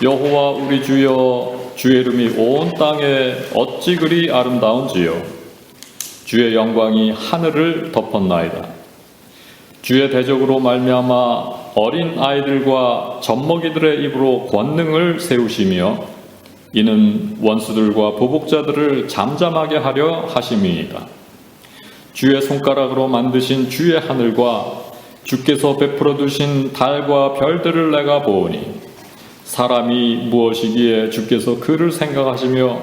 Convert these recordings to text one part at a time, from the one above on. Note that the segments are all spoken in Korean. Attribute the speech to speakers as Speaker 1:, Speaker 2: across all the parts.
Speaker 1: 여호와 우리 주여, 주의 이름이 온 땅에 어찌 그리 아름다운지요. 주의 영광이 하늘을 덮었나이다. 주의 대적으로 말미암아 어린 아이들과 젖먹이들의 입으로 권능을 세우시며 이는 원수들과 보복자들을 잠잠하게 하려 하심이니이다. 주의 손가락으로 만드신 주의 하늘과 주께서 베풀어 두신 달과 별들을 내가 보오니 사람이 무엇이기에 주께서 그를 생각하시며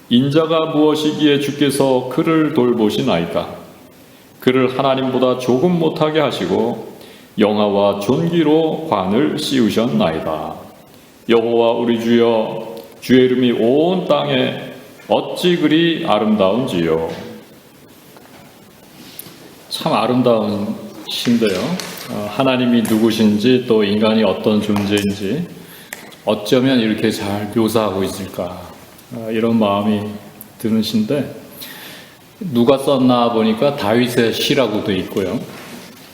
Speaker 1: 인자가 무엇이기에 주께서 그를 돌보시나이까. 그를 하나님보다 조금 못하게 하시고 영화와 존귀로 관을 씌우셨나이다. 여호와 우리 주여, 주의 이름이 온 땅에 어찌 그리 아름다운지요. 참 아름다운 시인데요. 하나님이 누구신지 또 인간이 어떤 존재인지 어쩌면 이렇게 잘 묘사하고 있을까, 이런 마음이 드는 시인데, 누가 썼나 보니까 다윗의 시라고 되어 있고요.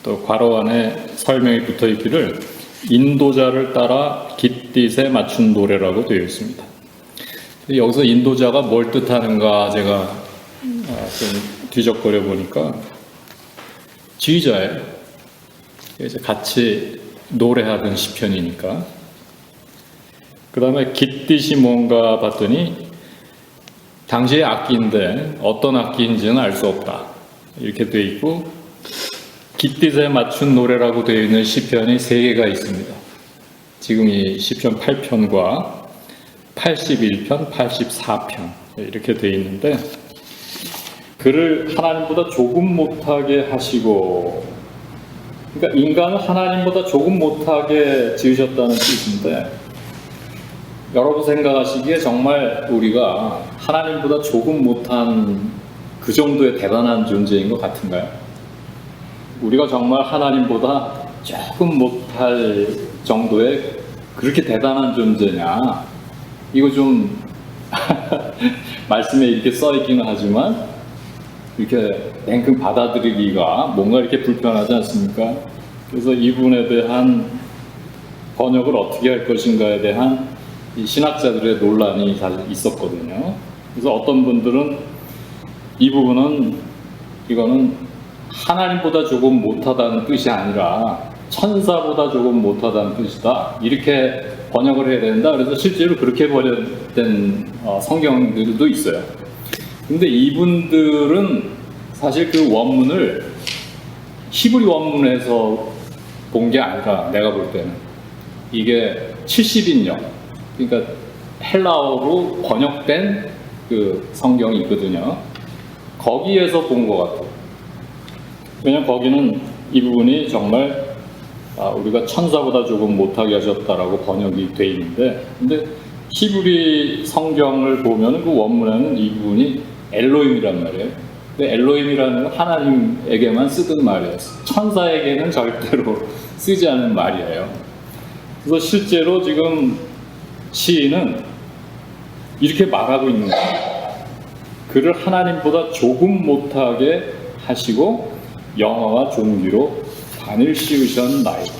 Speaker 1: 또 괄호 안에 설명이 붙어 있기를 인도자를 따라 깃딧에 맞춘 노래라고 되어 있습니다. 여기서 인도자가 뭘 뜻하는가 제가 좀 뒤적거려 보니까 지휘자예요. 이제 같이 노래하던 시편이니까. 그 다음에 깃딧이 뭔가 봤더니 당시의 악기인데 어떤 악기인지는 알 수 없다, 이렇게 되어 있고, 깃딧에 맞춘 노래라고 되어 있는 시편이 3개가 있습니다. 지금 이 시편 8편과 81편, 84편 이렇게 되어 있는데, 그를 하나님보다 조금 못하게 하시고, 그러니까 인간을 하나님보다 조금 못하게 지으셨다는 뜻인데, 여러분 생각하시기에 정말 우리가 하나님보다 조금 못한 그 정도의 대단한 존재인 것 같은가요? 우리가 정말 하나님보다 조금 못할 정도의 그렇게 대단한 존재냐? 이거 좀 말씀에 이렇게 써 있기는 하지만 이렇게 냉큼 받아들이기가 뭔가 이렇게 불편하지 않습니까? 그래서 이분에 대한 번역을 어떻게 할 것인가에 대한 이 신학자들의 논란이 잘 있었거든요. 그래서 어떤 분들은 이 부분은 이거는 하나님보다 조금 못하다는 뜻이 아니라 천사보다 조금 못하다는 뜻이다, 이렇게 번역을 해야 된다. 그래서 실제로 그렇게 번역된 성경들도 있어요. 근데 이분들은 사실 그 원문을 히브리 원문에서 본 게 아니라, 내가 볼 때는 이게 70인역, 그러니까 헬라어로 번역된 그 성경이 있거든요. 거기에서 본 것 같아요. 왜냐면 거기는 이 부분이 정말 우리가 천사보다 조금 못하게 하셨다라고 번역이 돼 있는데, 근데 히브리 성경을 보면 그 원문에는 이 부분이 엘로힘이란 말이에요. 근데 엘로힘이라는 건 하나님에게만 쓰던 말이에요. 천사에게는 절대로 쓰지 않는 말이에요. 그래서 실제로 지금 시인은 이렇게 말하고 있는 거예요. 그를 하나님보다 조금 못하게 하시고 영화와 존귀로 관을 씌우셨나이다.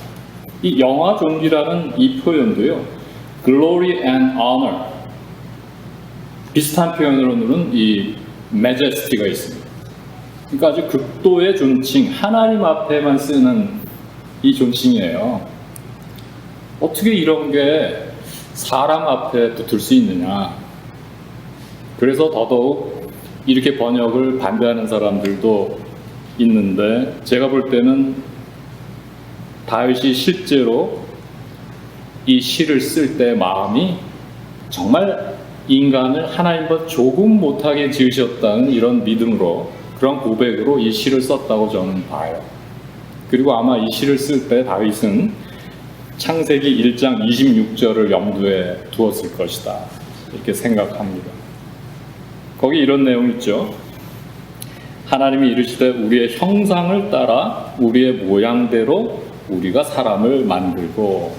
Speaker 1: 이 영화 존귀라는 이 표현도요, glory and honor, 비슷한 표현으로는 이 majesty가 있습니다. 그러니까 아주 극도의 존칭, 하나님 앞에만 쓰는 이 존칭이에요. 어떻게 이런 게 사람 앞에 붙을 수 있느냐. 그래서 더더욱 이렇게 번역을 반대하는 사람들도 있는데, 제가 볼 때는 다윗이 실제로 이 시를 쓸 때 마음이 정말 인간을 하나님보다 조금 못하게 지으셨다는 이런 믿음으로, 그런 고백으로 이 시를 썼다고 저는 봐요. 그리고 아마 이 시를 쓸 때 다윗은 창세기 1장 26절을 염두에 두었을 것이다, 이렇게 생각합니다. 거기 이런 내용이 있죠. 하나님이 이르시되 우리의 형상을 따라 우리의 모양대로 우리가 사람을 만들고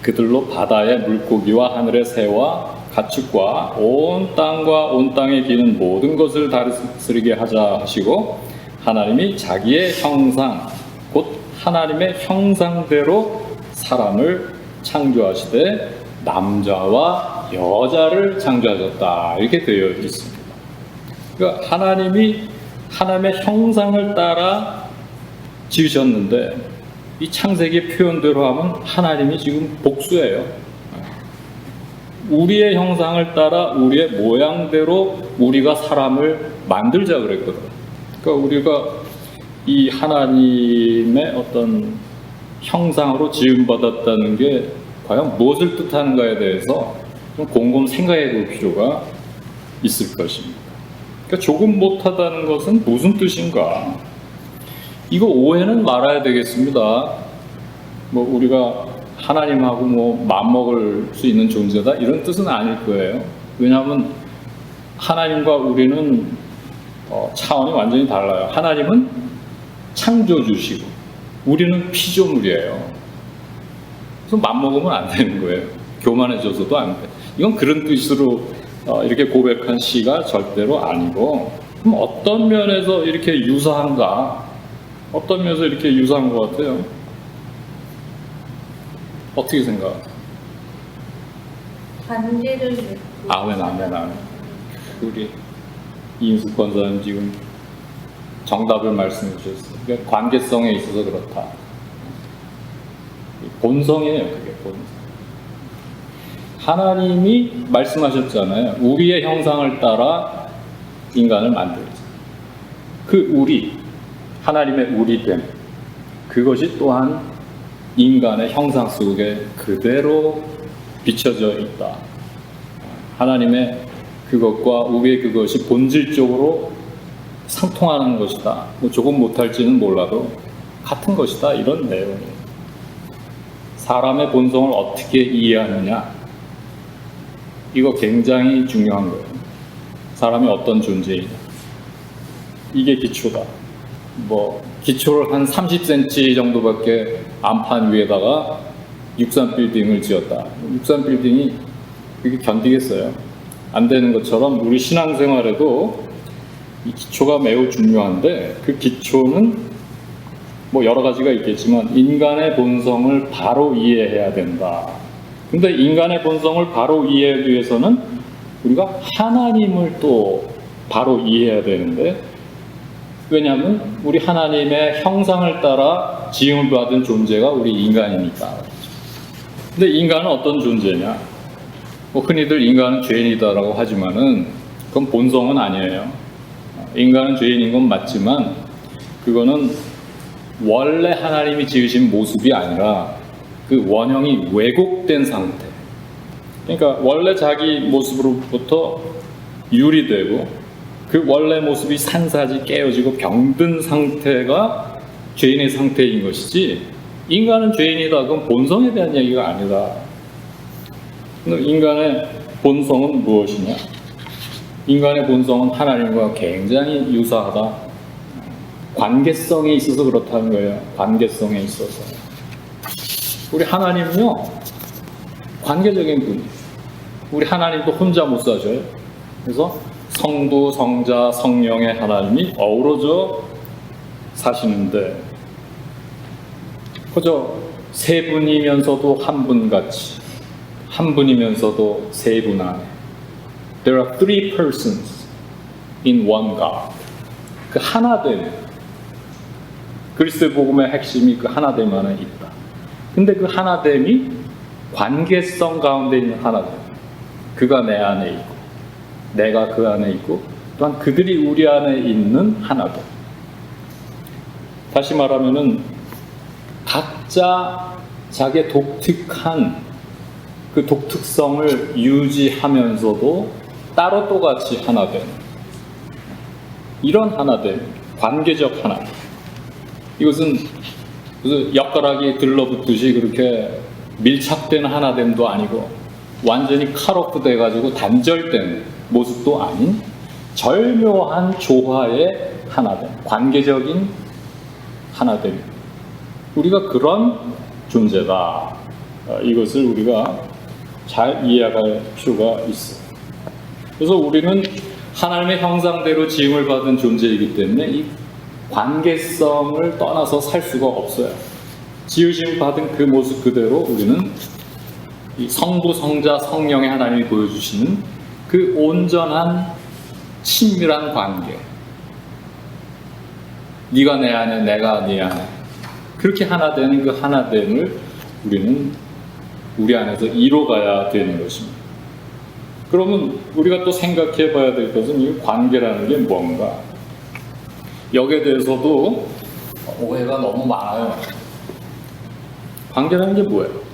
Speaker 1: 그들로 바다의 물고기와 하늘의 새와 가축과 온 땅과 온 땅에 기는 모든 것을 다스리게 하자 하시고, 하나님이 자기의 형상 곧 하나님의 형상대로 사람을 창조하시되 남자와 여자를 창조하셨다. 이렇게 되어 있습니다. 그러니까 하나님이 하나님의 형상을 따라 지으셨는데 이 창세기 표현대로 하면 하나님이 지금 복수예요. 우리의 형상을 따라 우리의 모양대로 우리가 사람을 만들자 그랬거든. 그러니까 우리가 이 하나님의 어떤 형상으로 지음받았다는 게 과연 무엇을 뜻하는가에 대해서 좀 곰곰 생각해 볼 필요가 있을 것입니다. 그러니까 조금 못하다는 것은 무슨 뜻인가? 이거 오해는 말아야 되겠습니다. 뭐 우리가 하나님하고 뭐 맞먹을 수 있는 존재다 이런 뜻은 아닐 거예요. 왜냐하면 하나님과 우리는 차원이 완전히 달라요. 하나님은 창조주시고 우리는 피조물이에요. 그래서 맞먹으면 안 되는 거예요. 교만해져서도 안 돼. 이건 그런 뜻으로 이렇게 고백한 시가 절대로 아니고, 그럼 어떤 면에서 이렇게 유사한가? 어떤 면에서 이렇게 유사한 것 같아요? 어떻게 생각하세요?
Speaker 2: 관계를 맺고.
Speaker 1: 아멘. 우리 이인숙 권사님 지금 정답을 말씀해 주셨어요. 그러니까 관계성에 있어서 그렇다. 본성이에요, 그게 본성. 하나님이 말씀하셨잖아요. 우리의 형상을 따라 인간을 만들자. 그 우리, 하나님의 우리됨, 그것이 또한 인간의 형상 속에 그대로 비춰져 있다. 하나님의 그것과 우리의 그것이 본질적으로 상통하는 것이다. 뭐 조금 못할지는 몰라도 같은 것이다. 이런 내용이에요. 사람의 본성을 어떻게 이해하느냐, 이거 굉장히 중요한 거예요. 사람이 어떤 존재이냐, 이게 기초다. 뭐 기초를 한 30cm 정도밖에 안판 위에다가 63빌딩을 지었다. 63빌딩이 그게 견디겠어요? 안 되는 것처럼 우리 신앙생활에도 이 기초가 매우 중요한데, 그 기초는 뭐 여러 가지가 있겠지만 인간의 본성을 바로 이해해야 된다. 근데 인간의 본성을 바로 이해하기 위해서는 우리가 하나님을 또 바로 이해해야 되는데, 왜냐하면 우리 하나님의 형상을 따라 지음을 받은 존재가 우리 인간이니까. 근데 인간은 어떤 존재냐? 뭐 흔히들 인간은 죄인이다라고 하지만은 그건 본성은 아니에요. 인간은 죄인인 건 맞지만 그거는 원래 하나님이 지으신 모습이 아니라 그 원형이 왜곡된 상태. 그러니까 원래 자기 모습으로부터 유리되고 그 원래 모습이 산사지 깨어지고 병든 상태가 죄인의 상태인 것이지, 인간은 죄인이다, 그건 본성에 대한 얘기가 아니다. 인간의 본성은 무엇이냐? 인간의 본성은 하나님과 굉장히 유사하다. 관계성에 있어서 그렇다는 거예요. 관계성에 있어서. 우리 하나님은요, 관계적인 분이에요. 우리 하나님도 혼자 못 사셔요. 그래서 성부, 성자, 성령의 하나님이 어우러져 사시는데, 그저 세 분이면서도 한 분같이, 한 분이면서도 세 분 안에 There are three persons in one God. 그 하나됨, 그리스도의 복음의 핵심이 그 하나됨 안에 있다. 근데 그 하나됨이 관계성 가운데 있는 하나됨. 그가 내 안에 있고 내가 그 안에 있고 또한 그들이 우리 안에 있는 하나됨. 다시 말하면은 각자 자기의 독특한 그 독특성을 유지하면서도 따로 또같이 하나됨. 이런 하나됨, 관계적 하나됨. 이것은 무슨 엿가락이 들러붙듯이 그렇게 밀착된 하나됨도 아니고 완전히 컷오프 돼가지고 단절된 모습도 아닌 절묘한 조화의 하나됨, 관계적인 하나됨. 우리가 그런 존재다. 이것을 우리가 잘 이해할 필요가 있어요. 그래서 우리는 하나님의 형상대로 지음을 받은 존재이기 때문에 이 관계성을 떠나서 살 수가 없어요. 지으심 받은 그 모습 그대로 우리는 이 성부, 성자, 성령의 하나님이 보여주시는 그 온전한 친밀한 관계. 네가 내 안에, 내가 네 안에. 그렇게 하나 되는 그 하나됨을 우리는 우리 안에서 이뤄가야 되는 것입니다. 그러면 우리가 또 생각해 봐야 될 것은 이 관계라는 게 뭔가? 여기에 대해서도 오해가 너무 많아요. 관계라는 게 뭐예요?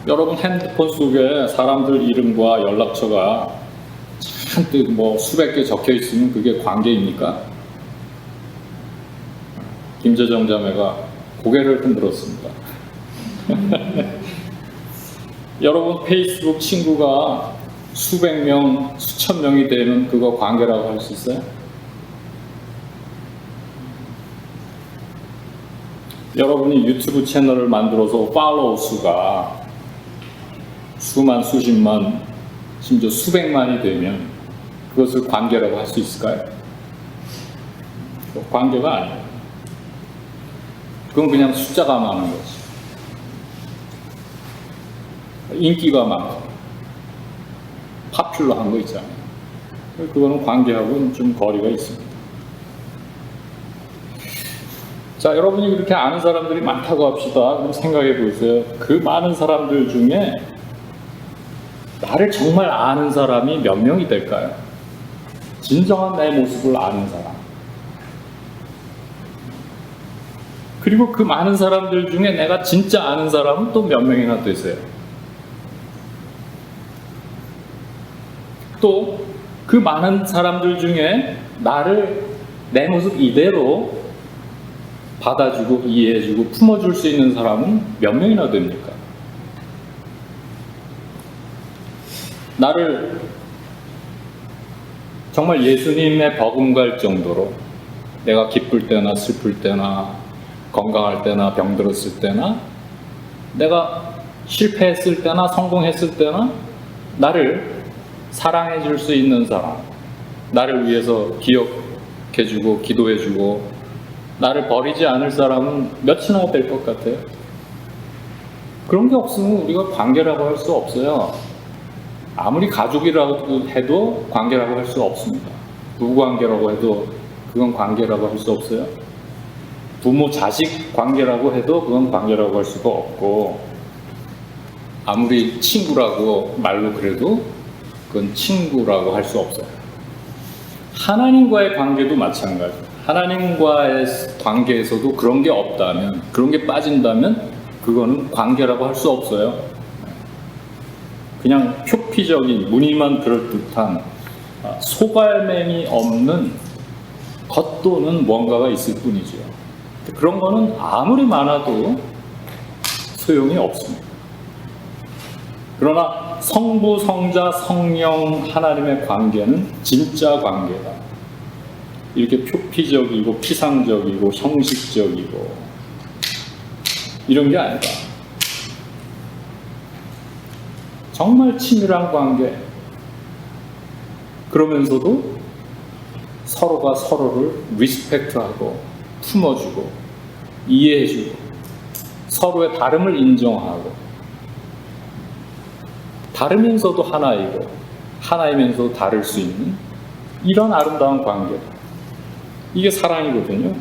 Speaker 1: 여러분 핸드폰 속에 사람들 이름과 연락처가 잔뜩 수백 개 적혀 있으면 그게 관계입니까? 김재정 자매가 고개를 흔들었습니다. 여러분 페이스북 친구가 수백 명, 수천 명이 되면 그거 관계라고 할 수 있어요? 여러분이 유튜브 채널을 만들어서 팔로우 수가 수만, 수십만, 심지어 수백만이 되면 그것을 관계라고 할 수 있을까요? 관계가 아니에요. 그건 그냥 숫자가 많은 거지. 인기가 많고 파퓰러한 거 있잖아요. 그거는 관계하고는 좀 거리가 있습니다. 자, 여러분이 그렇게 아는 사람들이 많다고 합시다. 그럼 생각해 보세요. 그 많은 사람들 중에 나를 정말 아는 사람이 몇 명이 될까요? 진정한 내 모습을 아는 사람. 그리고 그 많은 사람들 중에 내가 진짜 아는 사람은 또 몇 명이나 되세요? 또 그 많은 사람들 중에 나를 내 모습 이대로 받아주고 이해해주고 품어줄 수 있는 사람은 몇 명이나 됩니까? 나를 정말 예수님의 버금갈 정도로 내가 기쁠 때나 슬플 때나 건강할 때나 병들었을 때나 내가 실패했을 때나 성공했을 때나 나를 사랑해 줄 수 있는 사람, 나를 위해서 기억해주고 기도해주고 나를 버리지 않을 사람은 몇이나 될 것 같아요? 그런 게 없으면 우리가 관계라고 할 수 없어요. 아무리 가족이라고 해도 관계라고 할 수 없습니다. 부부관계라고 해도 그건 관계라고 할 수 없어요. 부모 자식 관계라고 해도 그건 관계라고 할 수가 없고, 아무리 친구라고 말로 그래도 그건 친구라고 할 수 없어요. 하나님과의 관계도 마찬가지예요. 하나님과의 관계에서도 그런 게 없다면, 그런 게 빠진다면 그거는 관계라고 할 수 없어요. 그냥 표피적인 무늬만 그럴듯한 소갈맹이 없는 겉도는 뭔가가 있을 뿐이죠. 그런 거는 아무리 많아도 소용이 없습니다. 그러나 성부, 성자, 성령 하나님의 관계는 진짜 관계다. 이렇게 표피적이고 피상적이고 형식적이고 이런 게 아니다. 정말 친밀한 관계. 그러면서도 서로가 서로를 리스펙트하고 품어주고 이해해주고 서로의 다름을 인정하고 다르면서도 하나이고 하나이면서도 다를 수 있는 이런 아름다운 관계. 이게 사랑이거든요.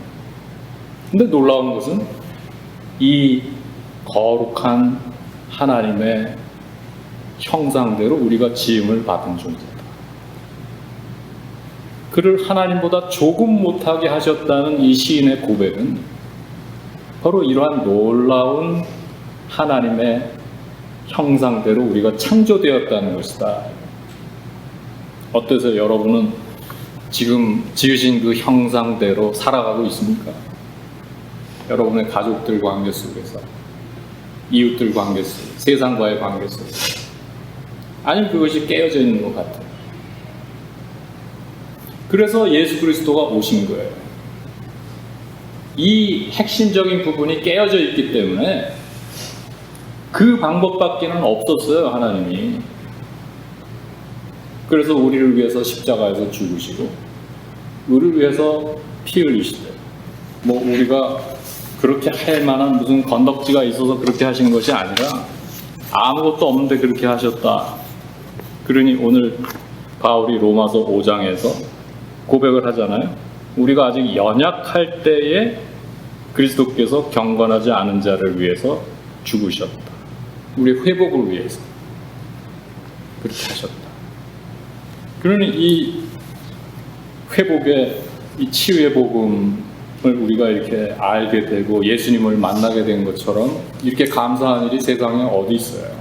Speaker 1: 근데 놀라운 것은 이 거룩한 하나님의 형상대로 우리가 지음을 받은 존재다. 그를 하나님보다 조금 못하게 하셨다는 이 시인의 고백은 바로 이러한 놀라운 하나님의 형상대로 우리가 창조되었다는 것이다. 어떠세요? 여러분은 지금 지으신 그 형상대로 살아가고 있습니까? 여러분의 가족들 관계 속에서, 이웃들 관계 속에서, 세상과의 관계 속에서. 아니면 그것이 깨어져 있는 것 같아요. 그래서 예수 그리스도가 오신 거예요. 이 핵심적인 부분이 깨어져 있기 때문에 그 방법밖에는 없었어요, 하나님이. 그래서 우리를 위해서 십자가에서 죽으시고 우리를 위해서 피 흘리시대. 우리가 그렇게 할 만한 무슨 건덕지가 있어서 그렇게 하신 것이 아니라 아무것도 없는데 그렇게 하셨다. 그러니 오늘 바울이 로마서 5장에서 고백을 하잖아요. 우리가 아직 연약할 때에 그리스도께서 경건하지 않은 자를 위해서 죽으셨다. 우리 회복을 위해서 그렇게 하셨다. 그러니 이 회복의, 이 치유의 복음을 우리가 이렇게 알게 되고 예수님을 만나게 된 것처럼 이렇게 감사한 일이 세상에 어디 있어요.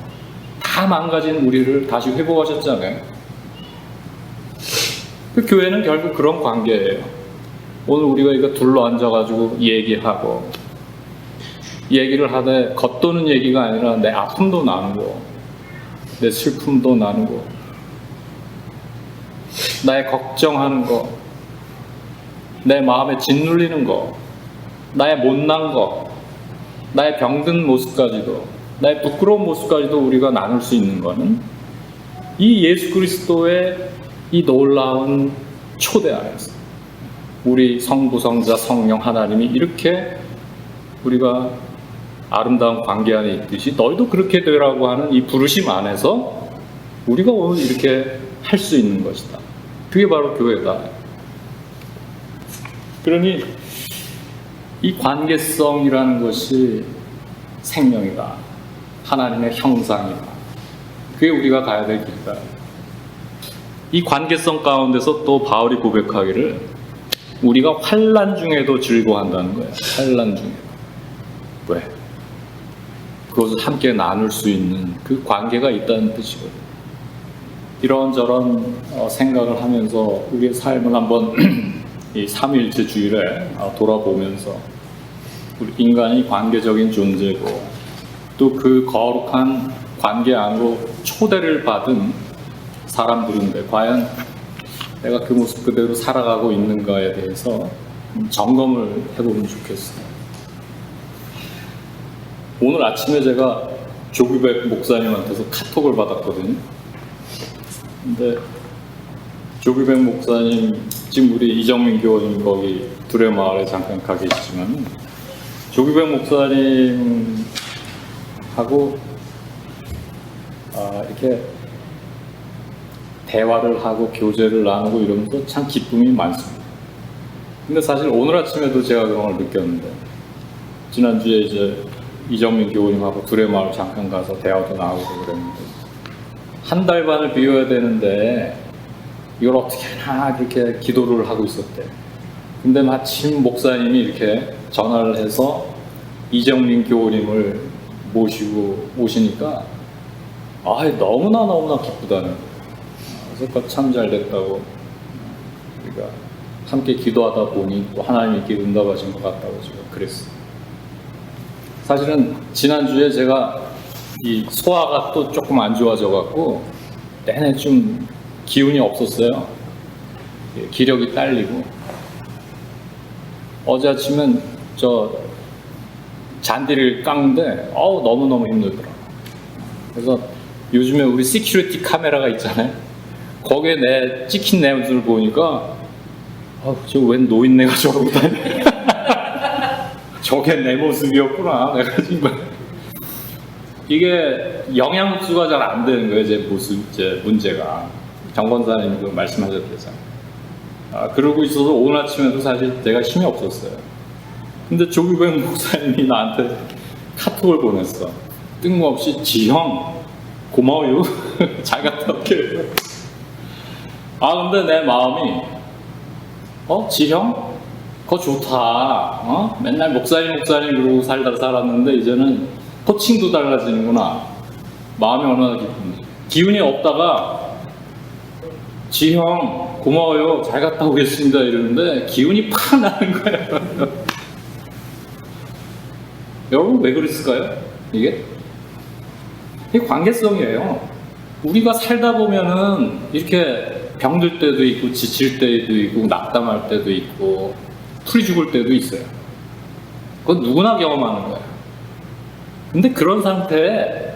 Speaker 1: 다 망가진 우리를 다시 회복하셨잖아요. 그 교회는 결국 그런 관계예요. 오늘 우리가 이거 둘러앉아가지고 얘기하고, 얘기를 하되 겉도는 얘기가 아니라 내 아픔도 나누고 내 슬픔도 나누고 나의 걱정하는 거, 내 마음에 짓눌리는 거, 나의 못난 거, 나의 병든 모습까지도, 나의 부끄러운 모습까지도 우리가 나눌 수 있는 거는 이 예수 그리스도의 이 놀라운 초대 안에서 우리 성부, 성자, 성령 하나님이 이렇게 우리가 아름다운 관계 안에 있듯이 너희도 그렇게 되라고 하는 이 부르심 안에서 우리가 오늘 이렇게 할 수 있는 것이다. 그게 바로 교회다. 그러니 이 관계성이라는 것이 생명이다. 하나님의 형상이다. 그게 우리가 가야 될 길이다. 이 관계성 가운데서 또 바울이 고백하기를 우리가 환난 중에도 즐거워한다는 거예요. 환난 중에. 왜? 그것을 함께 나눌 수 있는 그 관계가 있다는 뜻이거든요. 이런저런 생각을 하면서 우리의 삶을 한번 이 삼위일체 주일에 돌아보면서 우리 인간이 관계적인 존재고 또 그 거룩한 관계 안으로 초대를 받은 사람들인데 과연 내가 그 모습 그대로 살아가고 있는가에 대해서 점검을 해보면 좋겠어요. 오늘 아침에 제가 조규백 목사님한테서 카톡을 받았거든요. 근데 조규백 목사님, 지금 우리 이정민 교원님 거기 두레마을에 잠깐 가 계시지만 조규백 목사님하고 이렇게 대화를 하고 교제를 나누고 이러면서 참 기쁨이 많습니다. 근데 사실 오늘 아침에도 제가 그런 걸 느꼈는데 지난주에 이제 이정민 교우님하고 두레마을 잠깐 가서 대화도 나누고 그랬는데 한 달 반을 비워야 되는데 이걸 어떻게 하나 그렇게 기도를 하고 있었대. 근데 마침 목사님이 이렇게 전화를 해서 이정민 교우님을 모시고 오시니까 너무나 기쁘다는 거예요. 그래서 참 잘 됐다고 우리가 함께 기도하다 보니 또 하나님이 이렇게 응답하신 것 같다고 제가 그랬어요. 사실은 지난주에 제가 이 소화가 또 조금 안 좋아져 갖고 내내 좀 기운이 없었어요. 기력이 딸리고 어제 아침엔 저 잔디를 깎는데 너무너무 힘들더라고요. 그래서 요즘에 우리 시큐리티 카메라가 있잖아요. 거기에 내 찍힌 내 모습을 보니까 저 웬 노인네가 저러고 다니 저게 내 모습이었구나. 내가 정말 이게 영양수가 잘 안 되는 거예요. 제 모습, 제 문제가. 정 권사님도 말씀하셨잖아요. 그러고 있어서 오늘 아침에도 사실 제가 힘이 없었어요. 근데 조규백 목사님이 나한테 카톡을 보냈어. 뜬금없이 지형 고마워요. 잘 갔다 올게요. 근데 내 마음이 지형? 그거 좋다. 맨날 목사님 그러고 살았는데 이제는 호칭도 달라지는구나. 마음이 얼마나 기쁜지. 기운이 없다가 지형 고마워요. 잘 갔다 오겠습니다. 이러는데 기운이 팍 나는 거예요. 여러분 왜 그랬을까요? 이게 관계성이에요. 우리가 살다 보면은 이렇게 병들 때도 있고 지칠 때도 있고 낙담할 때도 있고 풀이 죽을 때도 있어요. 그건 누구나 경험하는 거예요. 근데 그런 상태에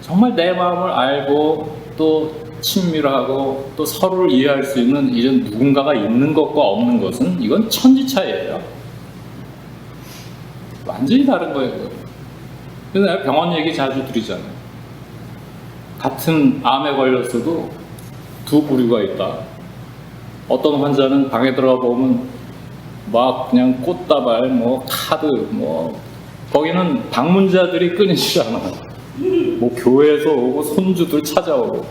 Speaker 1: 정말 내 마음을 알고 또 친밀하고 또 서로를 이해할 수 있는 이런 누군가가 있는 것과 없는 것은 이건 천지차이예요. 완전히 다른 거예요. 그래서 내가 병원 얘기 자주 드리잖아요. 같은 암에 걸렸어도 두 부류가 있다. 어떤 환자는 방에 들어가 보면 막 그냥 꽃다발, 뭐 카드, 뭐 거기는 방문자들이 끊이지 않아. 뭐 교회에서 오고 손주들 찾아오고.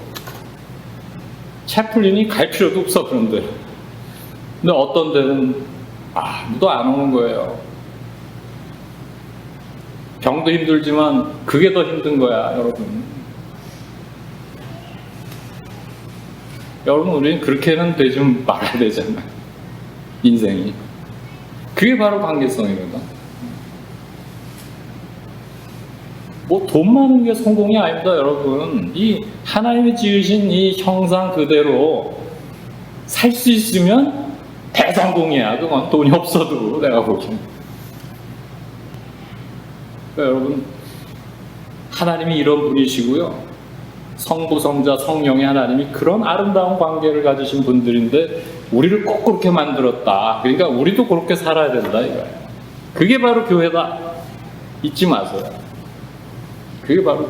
Speaker 1: 채플린이 갈 필요도 없어. 그런데 근데 어떤 데는 아무도 안 오는 거예요. 병도 힘들지만 그게 더 힘든 거야, 여러분. 여러분, 우리는 그렇게는 되지 말아야 되잖아요. 인생이. 그게 바로 관계성입니다. 뭐 돈 많은 게 성공이 아닙니다, 여러분. 이 하나님이 지으신 이 형상 그대로 살 수 있으면 대성공이야. 그건 돈이 없어도 내가 보기엔. 그러니까 여러분, 하나님이 이런 분이시고요. 성부, 성자, 성령의 하나님이 그런 아름다운 관계를 가지신 분들인데 우리를 꼭 그렇게 만들었다. 그러니까 우리도 그렇게 살아야 된다 이거예요. 그게 바로 교회다. 잊지 마세요. 그게 바로.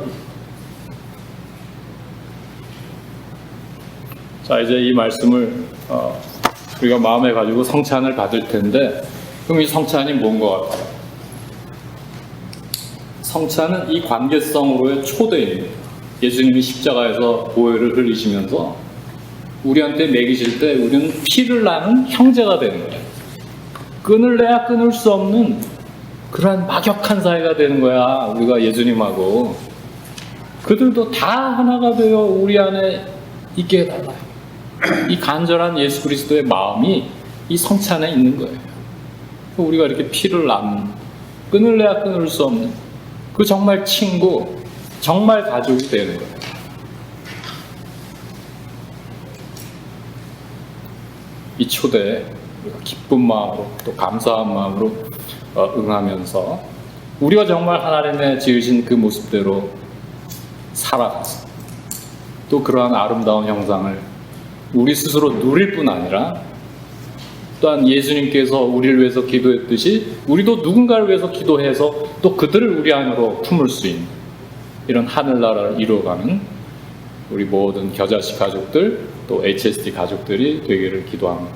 Speaker 1: 자, 이제 이 말씀을 우리가 마음에 가지고 성찬을 받을 텐데, 그럼 이 성찬이 뭔 것 같아요? 성찬은 이 관계성으로의 초대입니다. 예수님이 십자가에서 보혈을 흘리시면서 우리한테 먹이실 때 우리는 피를 나는 형제가 되는 거예요. 끊을래야 끊을 수 없는 그러한 막역한 사이가 되는 거야. 우리가 예수님하고. 그들도 다 하나가 되어 우리 안에 있게 해달라요. 이 간절한 예수 그리스도의 마음이 이 성찬에 있는 거예요. 우리가 이렇게 피를 나는, 끊을래야 끊을 수 없는 그 정말 친구, 정말 가족이 되는 거예요. 이 초대에 우리가 기쁜 마음으로 또 감사한 마음으로 응하면서 우리가 정말 하나님의 지으신 그 모습대로 살아가서 또 그러한 아름다운 형상을 우리 스스로 누릴 뿐 아니라 또한 예수님께서 우리를 위해서 기도했듯이 우리도 누군가를 위해서 기도해서 또 그들을 우리 안으로 품을 수 있는 이런 하늘나라를 이루어가는 우리 모든 겨자씨 가족들 또 HST 가족들이 되기를 기도합니다.